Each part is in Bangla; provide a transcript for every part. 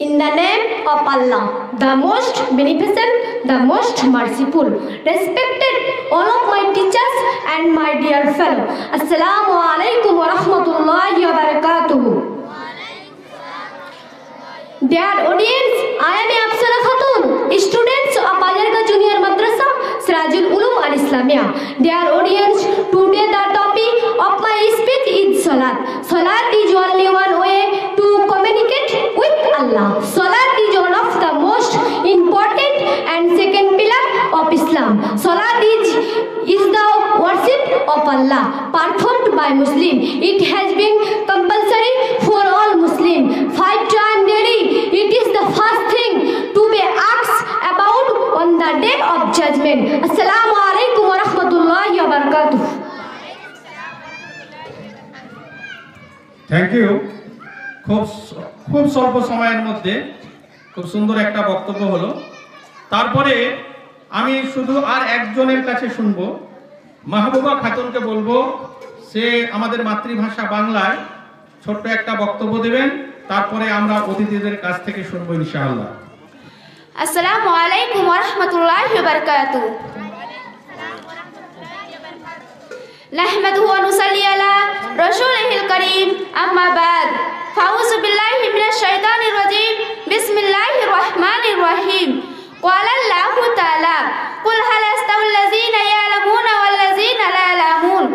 In the name of Allah, the most beneficent, the most merciful, respected all of my teachers and my dear fellow. Assalamu alaikum wa rahmatullahi wa barakatuh. Dear audience, I am Afsana Khatun, students of Ajarga Junior Madrasa, Sirajul Ulum Al Islamia. Dear audience, today the topic of my speech is Salat. Salat is only one way to communicate with Allah. Salat is one of the most important and second pillar of Islam. Salat is the worship of Allah performed by Muslim. It has been compulsory for all Muslim 5 times daily. It is the first thing to be asked about on the day of judgment. Assalamu alaikum wa rahmatullahi wa barakatuh. Thank you. খুব স্বল্প সময়ের মধ্যে খুব সুন্দর একটা বক্তব্য হলো। তারপরে আমি শুধু আর একজনের কাছে শুনবো, মাহবুবা খাতুনকে বলবো, সে আমাদের মাতৃভাষা বাংলায় ছোট্ট একটা বক্তব্য দেবেন, তারপরে আমরা অতিথিদের কাছ থেকে শুনবো ইনশাআল্লাহ। আসসালামু আলাইকুম ওয়া রাহমাতুল্লাহি ওয়া বারাকাতুহু। নাহমাদুহু ওয়া নুসাল্লি আলা রাসূলিহিল কারীম, আম্মা বাদ। ফাউযু বিল্লাহি মিনাশ শাইতানির রাজীম। বিসমিল্লাহির রাহমানির রাহিম। ক্বালা আল্লাহু তাআলা, কুল হাল ইয়াস্তাউল লাযীনা ইয়ালামুনা ওয়াল লাযীনা লা ইয়ালামুন।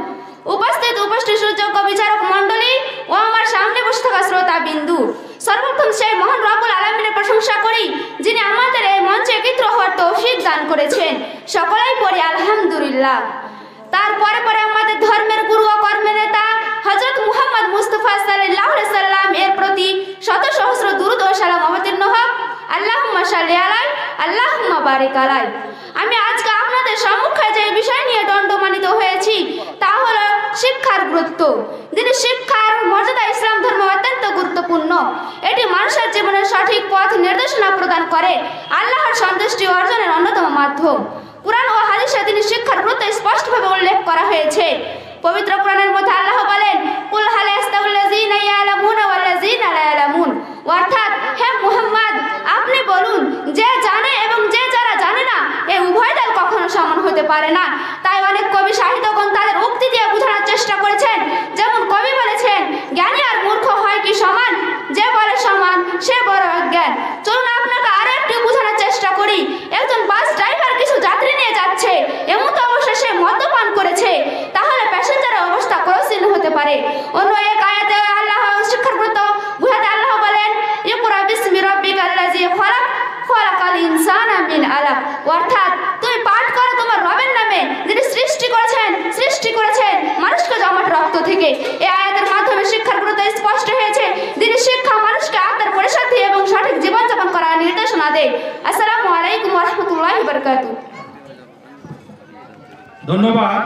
উপস্থিত সুযোগ্য বিচারক মণ্ডলী ও আমার সামনে বসে থাকা শ্রোতা বিন্দু, সর্বপ্রথম সেই মহান রব্বুল আলামিনের প্রশংসা করি যিনি আমাদের এই মঞ্চে একত্র হওয়ার তৌফিক দান করেছেন। সকলেই পড়ি আলহামদুলিল্লাহ। তারপরে আমাদের ধর্মের গুরু ও কর্মের নেতা হযরত মুহাম্মদ মুস্তাফা সাল্লাল্লাহু আলাইহি সাল্লাম এর প্রতি শত সহস্র দুরূদ ও সালাম অবতীর্ণ হোক। আল্লাহুম্মা সাল্লি আলাই, আল্লাহুম্মা বারিক আলাই। আমি আজকে আপনাদের সম্মুখে যে বিষয় নিয়ে দণ্ডমানিত হয়েছি তা হলো শিক্ষার গুরুত্ব। যিনি শিক্ষার মর্যাদা ইসলাম ধর্মে অত্যন্ত গুরুত্বপূর্ণ। এটি মানুষের জীবনের সঠিক পথ নির্দেশনা প্রদান করে, আল্লাহর সন্তুষ্টি অর্জনের অন্যতম মাধ্যম। কুরআন ও হাদিসে তিনি শিক্ষার গুরুত্ব স্পষ্টভাবে উল্লেখ করা হয়েছে। পবিত্র কুরআনের মধ্যে আল্লাহ বলেন, কুল হাল ইয়াস্তাউল লাযীনা ইয়ালামুনা ওয়াল লাযীনা লা ইয়ালামুন। অর্থাৎ, হে মুহাম্মদ, আপনি বলুন, যে জানে এবং যে যারা জানে না, এই উভয় দল কখনো সমান হতে পারে না। তাই অনেক কবি সাহিত্যগণ তাদের উক্তি দিয়ে বোঝানোর চেষ্টা করেছেন। যেমন কবি বলেছেন, জ্ঞানী আর মূর্খ হয় কি সমান? যে বলে সমান সে বড় অজ্ঞান। চলুন আপনাকে আরো একটু বোঝানোর চেষ্টা করি। একজন বাস ড্রাইভার কিছু যাত্রী নিয়ে যাচ্ছে, এমতো অবশ্যই সে মদ্যপান করেছে, তাহলে প্যাসেঞ্জারের অবস্থা করুণ হতে পারে। অন্য এক আয়াতে আল্লাহ শিক্ষার গুরুত্ব বুঝাতে আল্লাহ বলেন, ইকরা বিসমি রাব্বিকাল্লাযী খালাক, খালাকাল ইনসানা মিন আলাক। অর্থাৎ, তুমি পাঠ করো তোমার রবের নামে, যিনি সৃষ্টি করেছেন মানুষকে জমাট রক্ত থেকে। এই আয়াতের মাধ্যমে শিক্ষার গুরুত্ব স্পষ্ট হয়েছে। যিনি শিক্ষা মানুষকে আত্মার পরিশুদ্ধি এবং সঠিক জীবনযাপন করার নির্দেশনা দেয়। আসসালামু আলাইকুম ওয়া রাহমাতুল্লাহি ওয়া বারাকাতুহু। ধন্যবাদ।